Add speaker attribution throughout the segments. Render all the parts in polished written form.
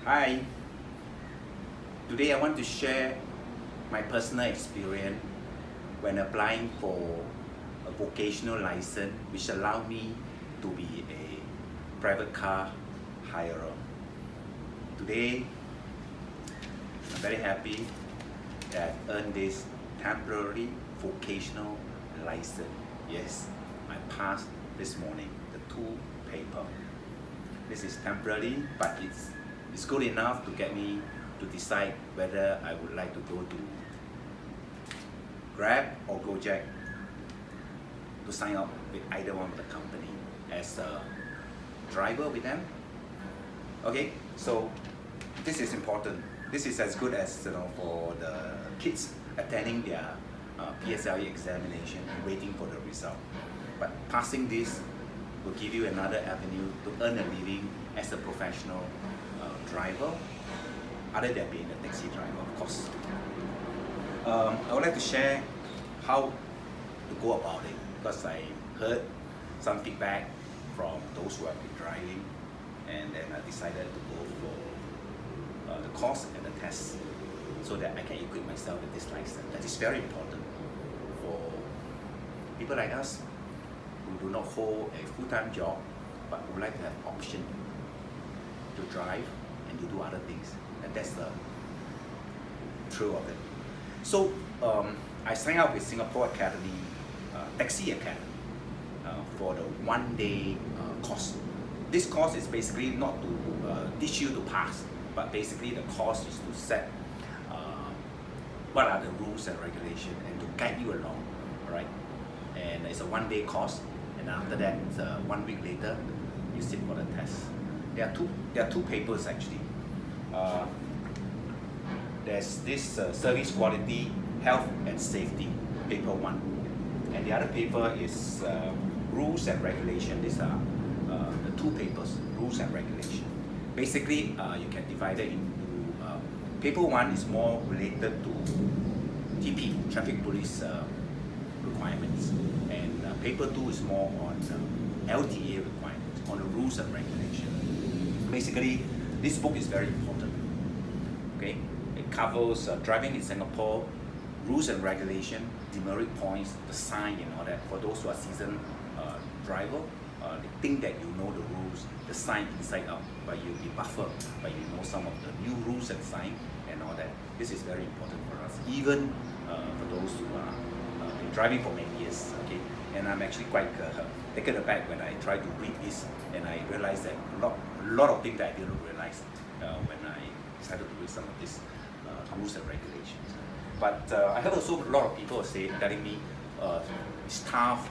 Speaker 1: Hi, today I want to share my personal experience when applying for a vocational license which allowed me to be a private car hirer. Today, I'm very happy that I earned this temporary vocational license. Yes, I passed this morning, the two paper. This is temporary, but it's good enough to get me to decide whether I would like to go to Grab or Gojek to sign up with either one of the company as a driver with them. Okay, so this is important. This is as good as for the kids attending their PSLE examination and waiting for the result. But passing this will give you another avenue to earn a living as a professional driver, other than being a taxi driver, of course. I would like to share how to go about it, because I heard some feedback from those who have been driving, and then I decided to go for the course and the test so that I can equip myself with this license. That is very important for people like us who do not hold a full-time job but would like to have option to drive and to do other things, and that's the thrill of it. So I signed up with Singapore Academy, Taxi Academy, for the one-day course. This course is basically not to teach you to pass, but basically the course is to set what are the rules and regulations and to guide you along, right? And it's a one-day course, and after that, 1 week later, you sit for the test. There are two papers actually. There's this service quality, health and safety, paper 1, and the other paper is rules and regulation. These are the two papers, rules and regulation. Basically, you can divide it into paper 1 is more related to TP, traffic police requirements, and paper 2 is more on LTA requirements, on the rules and regulation. Basically, this book is very important. Okay, it covers driving in Singapore, rules and regulation, demerit points, the sign and all that. For those who are seasoned driver, they think that you know the rules, the sign inside out, but you'll be buffered, but you know some of the new rules and sign and all that. This is very important for us, even for those who are been driving for many years. Okay, and I'm actually quite taken aback when I try to read this, and I realized that a lot of things that I didn't realize when I decided to read some of these rules and regulations. But I heard also a lot of people telling me it's tough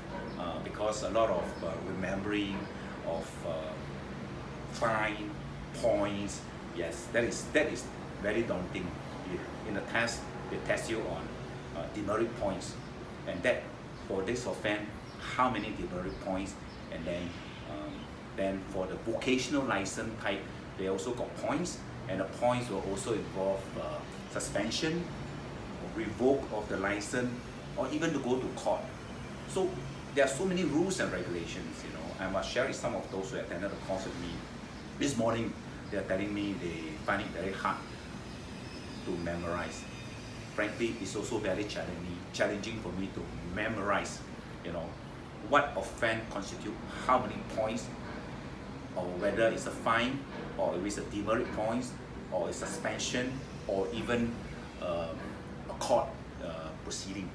Speaker 1: because a lot of remembering of fine points. Yes, that is very daunting. In the test, they test you on demerit points, and that for this offense, how many demerit points, and then for the vocational license type, they also got points, and the points will also involve suspension, or revoke of the license, or even to go to court. So there are so many rules and regulations, I must share with some of those who attended the course with me. This morning, they are telling me they find it very hard to memorize. Frankly, it's also very challenging for me to memorize, what offense constitute how many points, or whether it's a fine, or if it's a demerit points, or a suspension, or even a court proceeding.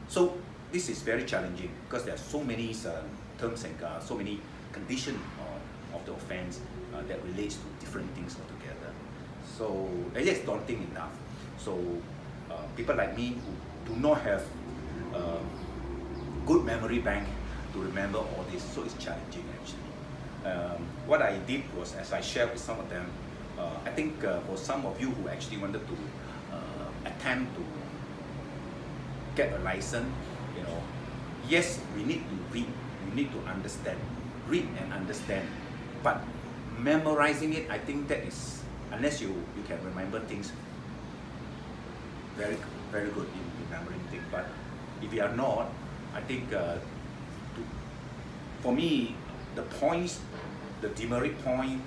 Speaker 1: So this is very challenging because there are so many terms and so many conditions of the offense that relates to different things altogether. So it is daunting enough. So people like me who do not have good memory bank to remember all this, so it's challenging actually. What I did was, as I shared with some of them, I think for some of you who actually wanted to attempt to get a license, yes, we need to read, we need to understand, read and understand, but memorizing it, I think that is, unless you can remember things, very good in remembering things. But if you are not, I think for me, the points, the demerit point,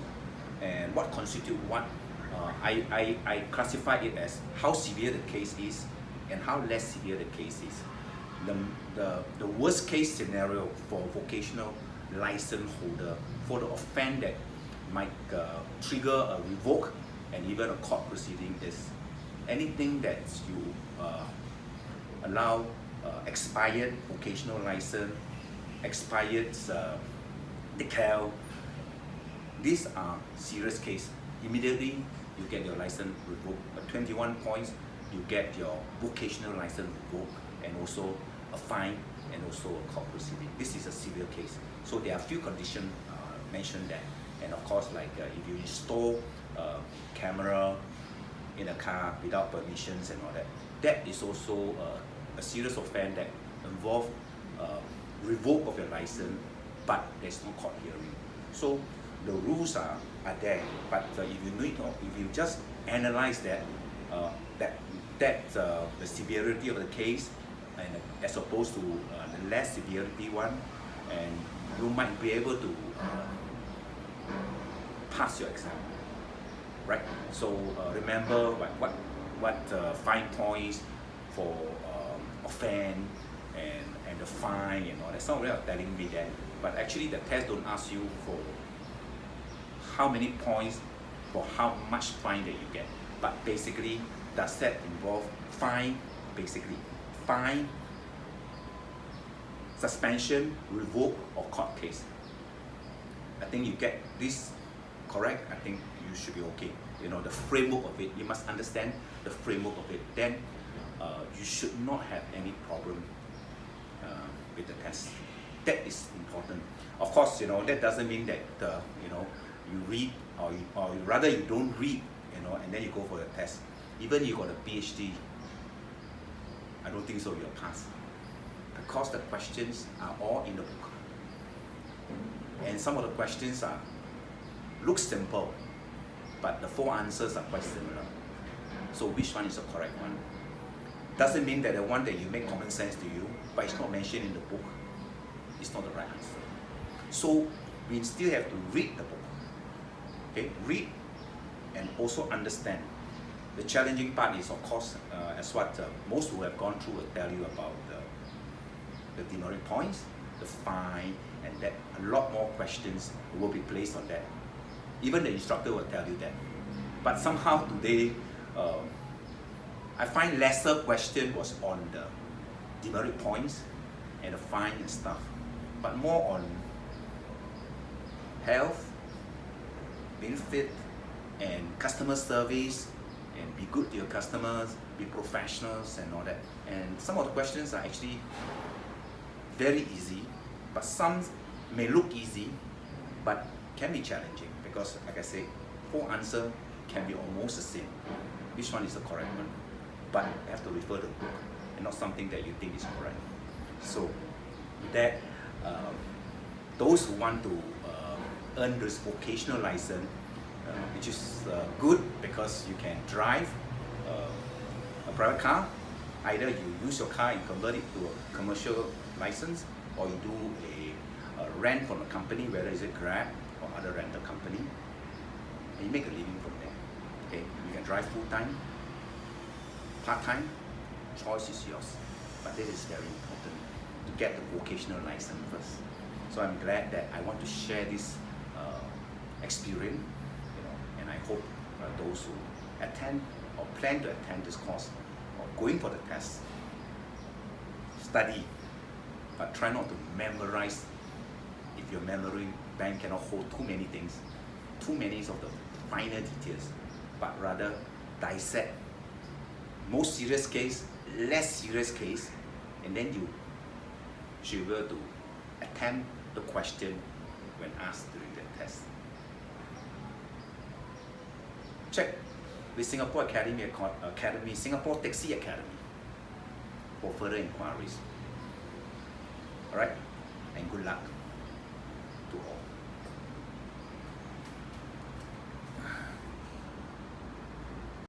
Speaker 1: and what constitute what, I classify it as how severe the case is and how less severe the case is. The worst case scenario for vocational license holder for the offense that might trigger a revoke and even a court proceeding is anything that you allow expired vocational license, expired decal. These are serious case. Immediately you get your license revoked. At 21 points, you get your vocational license revoked and also a fine and also a court proceeding. This is a severe case. So there are a few conditions mentioned there. And of course, like if you install camera in a car without permissions and all that, that is also a serious offense that involves revoke of your license, but there's no court hearing. So the rules are there, but if you just analyze that, the severity of the case, and as opposed to the less severity one, and you might be able to pass your exam, right? So remember what 5 points for offense and the fine and all that. Some of them are telling me that, but actually the test don't ask you for how many points for how much fine that you get. But basically, does that involve fine? Basically, fine, suspension, revoke, or court case. I think you get this correct. I think you should be okay. You know the framework of it. You must understand the framework of it. Then you should not have any problem with the test. That is important. Of course, that doesn't mean that you read or rather you don't read, and then you go for the test. Even you got a PhD, I don't think so you'll pass, because the questions are all in the book, and some of the questions look simple, but the 4 answers are quite similar. So which one is the correct one? Doesn't mean that the one that you make common sense to you, but it's not mentioned in the book, it's not the right answer. So we still have to read the book. Okay, read and also understand. The challenging part is, of course, as what most who have gone through will tell you about the demerit points, the fine, and that a lot more questions will be placed on that. Even the instructor will tell you that. But somehow today, I find lesser question was on the demerit points and the fine and stuff, but more on health, being fit, and customer service, and be good to your customers, be professionals and all that. And some of the questions are actually very easy, but some may look easy, but can be challenging, because like I said, 4 answers can be almost the same. Which one is the correct one? But you have to refer to the book and not something that you think is correct. So with that, those who want to earn this vocational license, which is good because you can drive a private car. Either you use your car and convert it to a commercial license, or you do a rent from a company, whether it's a Grab or other rental company, and you make a living from there. Okay, you can drive full time, part time, choice is yours. But this is very important to get the vocational license first. So I'm glad that I want to share this experience, and I hope those who attend or plan to attend this course or going for the test, study, but try not to memorize. If your memory bank cannot hold too many things, too many of the finer details, but rather dissect most serious case, less serious case, and then you should be able to attempt the question when asked during the test. Check with Singapore Academy, Singapore Taxi Academy for further inquiries. Alright, and good luck to all.